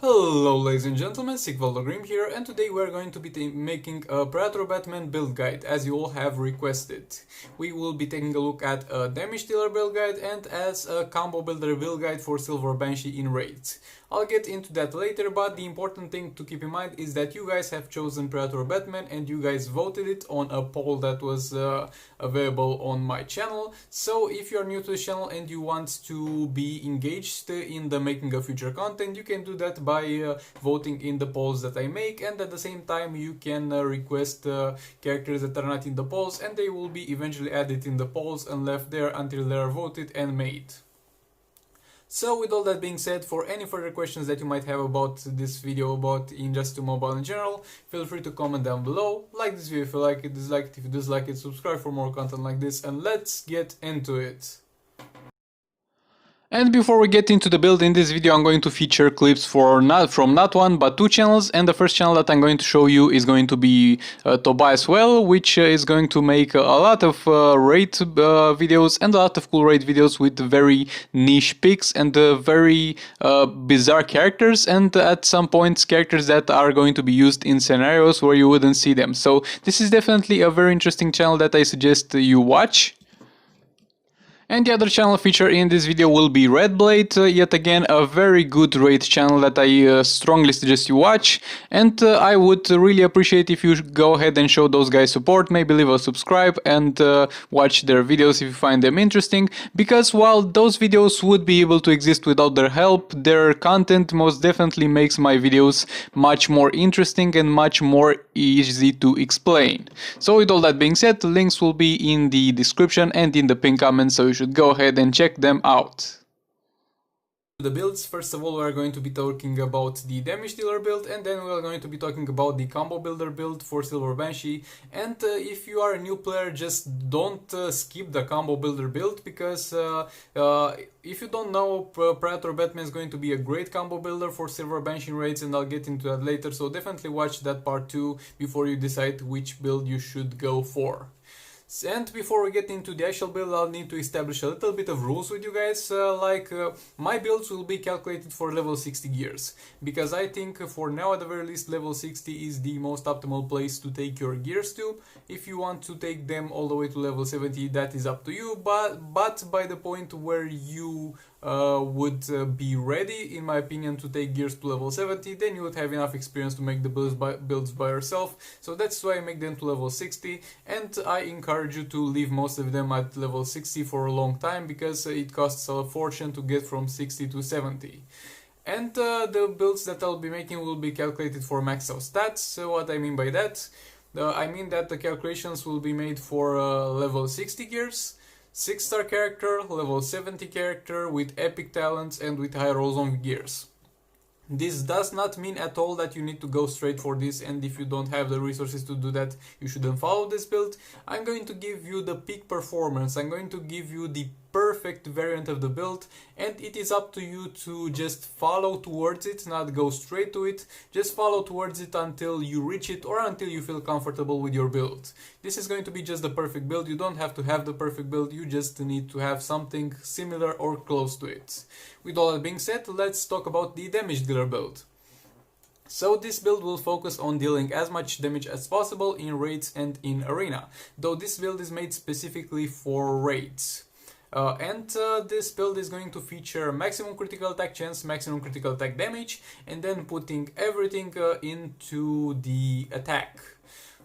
Hello ladies and gentlemen, Sigvaldogrim here, and today we are going to be making a Predator Batman build guide, as you all have requested. We will be taking a look at a damage dealer build guide and as a combo builder build guide for Silver Banshee in raids. I'll get into that later, but the important thing to keep in mind is that you guys have chosen Predator Batman and you guys voted it on a poll that was available on my channel. So if you are new to the channel and you want to be engaged in the making of future content, you can do that by voting in the polls that I make, and at the same time you can request characters that are not in the polls, and they will be eventually added in the polls and left there until they are voted and made. So with all that being said, for any further questions that you might have about this video, about Injustice 2 Mobile in general, feel free to comment down below. Like this video if you like it, dislike it if you dislike it, subscribe for more content like this, and let's get into it. And before we get into the build, in this video I'm going to feature clips from not one but two channels, and the first channel that I'm going to show you is going to be Tobias Well, which is going to make a lot of raid videos and a lot of cool raid videos with very niche picks and very bizarre characters, and at some points characters that are going to be used in scenarios where you wouldn't see them. So this is definitely a very interesting channel that I suggest you watch. And the other channel featured in this video will be Redblade, yet again a very good raid channel that I strongly suggest you watch, and I would really appreciate if you go ahead and show those guys support, maybe leave a subscribe and watch their videos if you find them interesting, because while those videos would be able to exist without their help, their content most definitely makes my videos much more interesting and much more easy to explain. So with all that being said, the links will be in the description and in the pinned comments, so you should go ahead and check them out. The builds, first of all, we are going to be talking about the damage dealer build, and then we are going to be talking about the combo builder build for Silver Banshee. And if you are a new player, just don't skip the combo builder build, because if you don't know, Predator Batman is going to be a great combo builder for Silver Banshee raids, and I'll get into that later, so definitely watch that part too before you decide which build you should go for. And before we get into the actual build, I'll need to establish a little bit of rules with you guys, my builds will be calculated for level 60 gears, because I think for now at the very least level 60 is the most optimal place to take your gears to. If you want to take them all the way to level 70, that is up to you, but by the point where you would be ready, in my opinion, to take gears to level 70, then you would have enough experience to make the builds by yourself. So that's why I make them to level 60, and I encourage you to leave most of them at level 60 for a long time, because it costs a fortune to get from 60 to 70. And the builds that I'll be making will be calculated for max out stats. So what I mean by that? I mean that the calculations will be made for level 60 gears, 6-star character, level 70 character with epic talents and with high rolls on gears. This does not mean at all that you need to go straight for this, and if you don't have the resources to do that, you shouldn't follow this build. I'm going to give you the peak performance, I'm going to give you the perfect variant of the build, and it is up to you to just follow towards it, not go straight to it. Just follow towards it until you reach it or until you feel comfortable with your build. This is going to be just the perfect build. You don't have to have the perfect build, you just need to have something similar or close to it. With all that being said, let's talk about the damage dealer build. So this build will focus on dealing as much damage as possible in raids and in arena, though this build is made specifically for raids. This build is going to feature maximum critical attack chance, maximum critical attack damage, and then putting everything into the attack.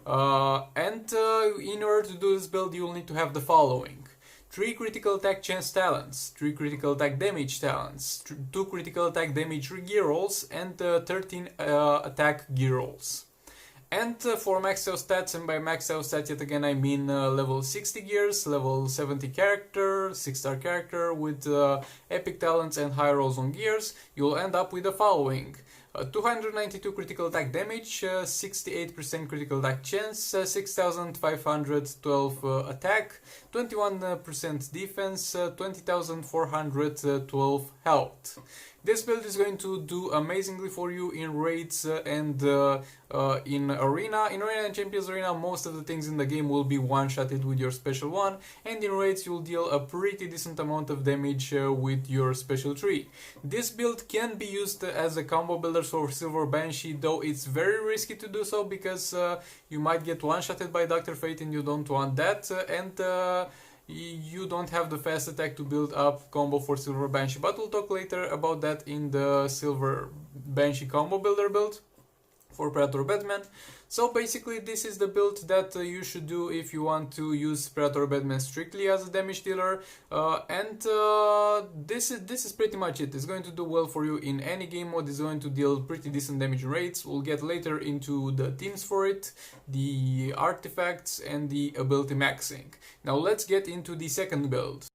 In order to do this build, you will need to have the following: 3 critical attack chance talents, 3 critical attack damage talents, 2 critical attack damage gear rolls, and 13 attack gear rolls. And for max out stats, and by max out stats yet again I mean level 60 gears, level 70 character, 6-star character with epic talents and high rolls on gears, you'll end up with the following: 292 critical attack damage, 68% critical attack chance, 6512 attack, 21% defense, 20,412 health. This build is going to do amazingly for you in raids and in arena. In arena and Champions Arena, most of the things in the game will be one-shotted with your special one, and in raids you'll deal a pretty decent amount of damage with your special tree. This build can be used as a combo builder builders for Silver Banshee, though it's very risky to do so because you might get one-shotted by Dr. Fate and you don't want that, and you don't have the fast attack to build up combo for Silver Banshee, but we'll talk later about that in the Silver Banshee combo builder build for Predator Batman. So basically this is the build that you should do if you want to use Predator Batman strictly as a damage dealer, and this is pretty much it. It's going to do well for you in any game mode. It's going to deal pretty decent damage rates. We'll get later into the themes for it, the artifacts and the ability maxing. Now let's get into the second build.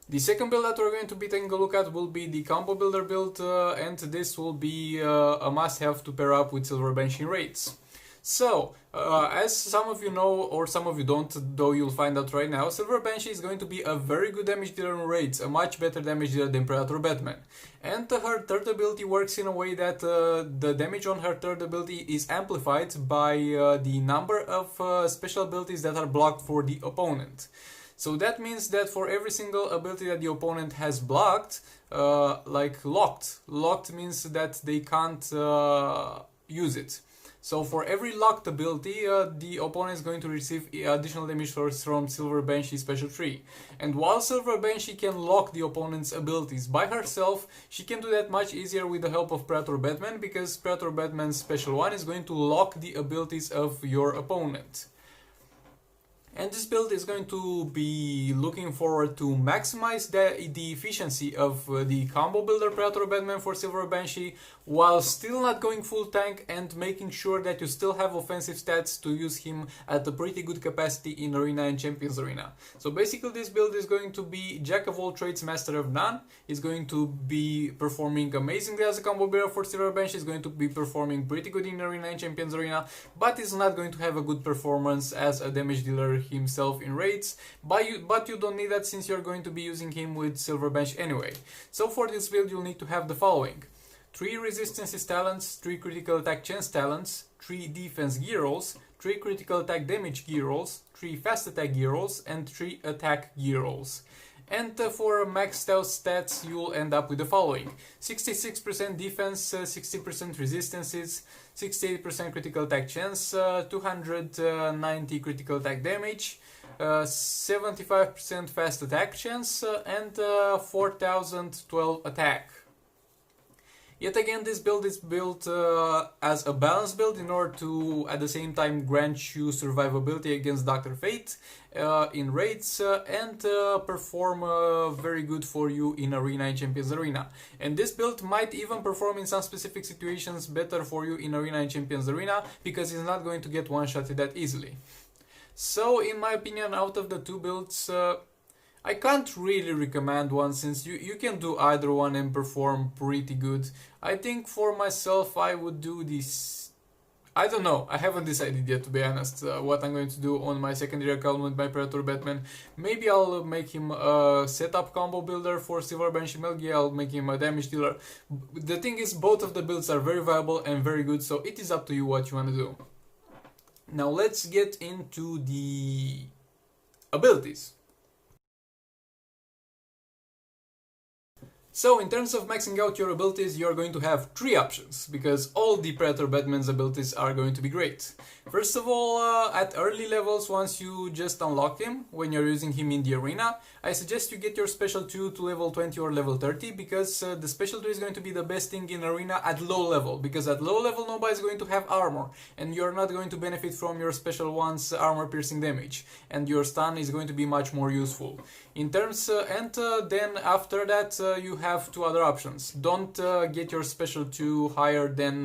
The second build that we're going to be taking a look at will be the combo builder build, and this will be a must-have to pair up with Silver Banshee raids. So, as some of you know, or some of you don't, though you'll find out right now, Silver Banshee is going to be a very good damage dealer in raids, a much better damage dealer than Predator Batman. And her third ability works in a way that the damage on her third ability is amplified by the number of special abilities that are blocked for the opponent. So that means that for every single ability that the opponent has blocked, like locked means that they can't use it. So for every locked ability, the opponent is going to receive additional damage source from Silver Banshee special tree. And while Silver Banshee can lock the opponent's abilities by herself, she can do that much easier with the help of Predator Batman, because Predator Batman's special one is going to lock the abilities of your opponent. And this build is going to be looking forward to maximize the efficiency of the combo builder Predator Batman for Silver Banshee, while still not going full tank and making sure that you still have offensive stats to use him at a pretty good capacity in Arena and Champions Arena. So basically this build is going to be Jack of all trades, master of none. It's going to be performing amazingly as a combo builder for Silver Banshee. It's going to be performing pretty good in Arena and Champions Arena, but it's not going to have a good performance as a damage dealer himself in raids, but you don't need that since you're going to be using him with Silver Banshee anyway. So for this build you'll need to have the following: 3 resistances talents, 3 critical attack chance talents, 3 defense gear rolls, 3 critical attack damage gear rolls, 3 fast attack gear rolls, and 3 attack gear rolls. And for max stealth stats you'll end up with the following: 66% defense, 60% resistances, 68% critical attack chance, 290 critical attack damage, 75% fast attack chance, and 4012 attack. Yet again, this build is built as a balanced build in order to at the same time grant you survivability against Dr. Fate in raids and perform very good for you in Arena and Champions Arena. And this build might even perform in some specific situations better for you in Arena and Champions Arena, because it's not going to get one-shotted that easily. So in my opinion, out of the two builds, I can't really recommend one, since you can do either one and perform pretty good. I think for myself I would do this. I don't know, I haven't decided yet, to be honest, what I'm going to do on my secondary account with my Predator Batman. Maybe I'll make him a setup combo builder for Silver Banshee Melgi, I'll make him a damage dealer. The thing is, both of the builds are very viable and very good, so it is up to you what you want to do. Now let's get into the abilities. So in terms of maxing out your abilities, you're going to have 3 options, because all the Predator Batman's abilities are going to be great. First of all, at early levels, once you just unlock him, when you're using him in the arena, I suggest you get your special 2 to level 20 or level 30, because the special 2 is going to be the best thing in arena at low level, because at low level nobody's going to have armor, and you're not going to benefit from your special 1's armor piercing damage, and your stun is going to be much more useful. In terms, then after that you have 2 other options. Don't get your special 2 higher than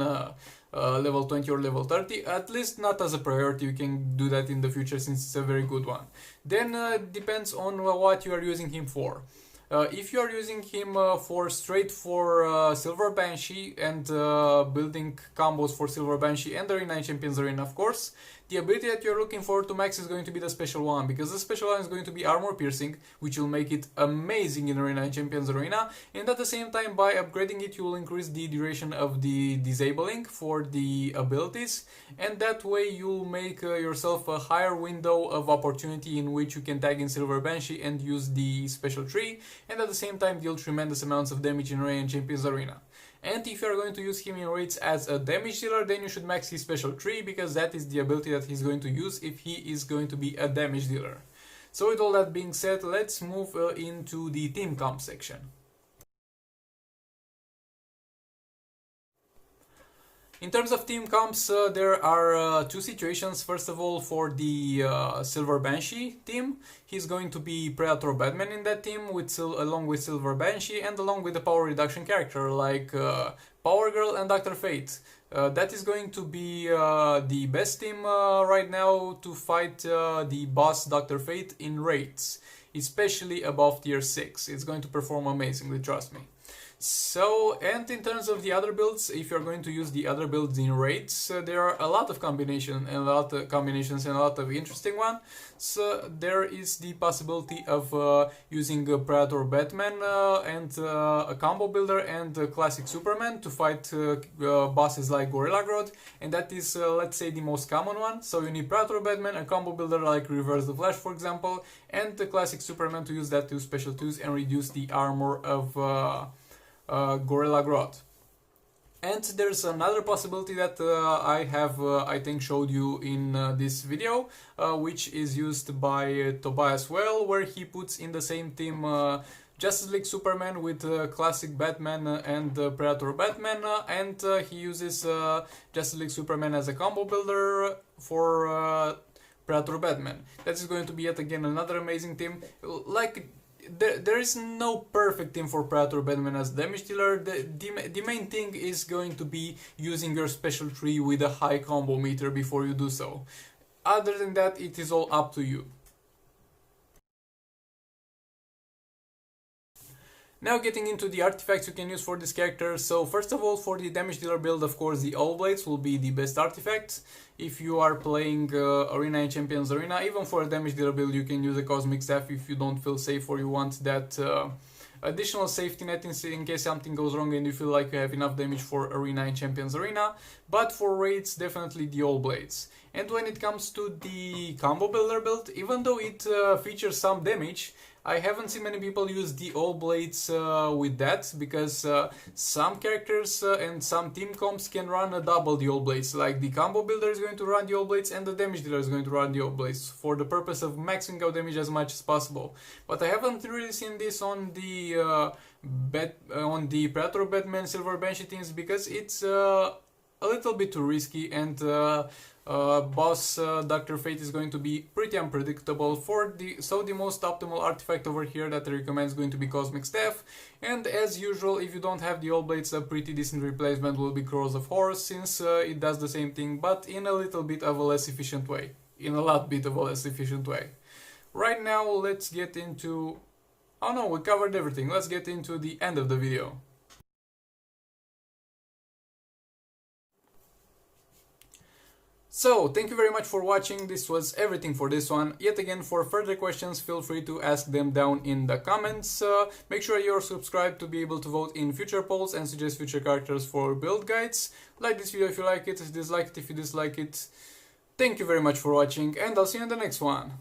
level 20 or level 30, at least not as a priority. You can do that in the future since it's a very good one. Then depends on what you are using him for. If you are using him straight for Silver Banshee and building combos for Silver Banshee and Arena and Champions Arena, of course, the ability that you're looking for to max is going to be the special one, because the special one is going to be armor piercing, which will make it amazing in Arena and Champions Arena, and at the same time by upgrading it you will increase the duration of the disabling for the abilities, and that way you'll make yourself a higher window of opportunity in which you can tag in Silver Banshee and use the special tree, and at the same time deal tremendous amounts of damage in Arena and Champions Arena. And if you are going to use him in raids as a damage dealer, then you should max his special tree, because that is the ability that he's going to use if he is going to be a damage dealer. So with all that being said, let's move into the team comp section. In terms of team comps, there are two situations. First of all, for the Silver Banshee team, he's going to be Predator Batman in that team, along with Silver Banshee and along with a power reduction character like Power Girl and Dr. Fate. That is going to be the best team right now to fight the boss Dr. Fate in raids, especially above tier 6. It's going to perform amazingly, trust me. So, and in terms of the other builds, if you're going to use the other builds in raids, there are a lot of combinations and a lot of interesting ones. So there is the possibility of using Predator Batman and a combo builder and classic Superman to fight bosses like Gorilla Grodd, and that is let's say the most common one. So you need Predator Batman, a combo builder like Reverse the Flash for example, and the classic Superman to use that to special 2s and reduce the armor of Gorilla Grodd. And there's another possibility that I have, I think, showed you in this video, which is used by Tobias Well, where he puts in the same team Justice League Superman with classic Batman and Predator Batman, and he uses Justice League Superman as a combo builder for Predator Batman. That is going to be yet again another amazing team. Like, there is no perfect team for Predator Batman as damage dealer. The main thing is going to be using your special tree with a high combo meter before you do so. Other than that, it is all up to you. Now getting into the artifacts you can use for this character. So first of all, for the damage dealer build, of course, the All Blades will be the best artifact. If you are playing Arena and Champions Arena, even for a damage dealer build, you can use a Cosmic Staff if you don't feel safe or you want that additional safety net in case something goes wrong and you feel like you have enough damage for Arena and Champions Arena. But for raids, definitely the All Blades. And when it comes to the combo builder build, even though it features some damage, I haven't seen many people use the All Blades with that, because some characters and some team comps can run a double the All Blades. Like the combo builder is going to run the All Blades and the damage dealer is going to run the All Blades for the purpose of maxing out damage as much as possible. But I haven't really seen this on the Predator Batman Silver Banshee teams, because it's a little bit too risky, and boss Dr. Fate is going to be pretty unpredictable. So the most optimal artifact over here that I recommend is going to be Cosmic Staff, and as usual, if you don't have the All Blades, a pretty decent replacement will be Crows of Horus, since it does the same thing but in a little bit of a less efficient way. In a lot bit of a less efficient way. Right now let's get into... oh no, we covered everything. Let's get into the end of the video. So, thank you very much for watching. This was everything for this one. Yet again, for further questions, feel free to ask them down in the comments. Make sure you're subscribed to be able to vote in future polls and suggest future characters for build guides. Like this video if you like it, dislike it if you dislike it. Thank you very much for watching, and I'll see you in the next one.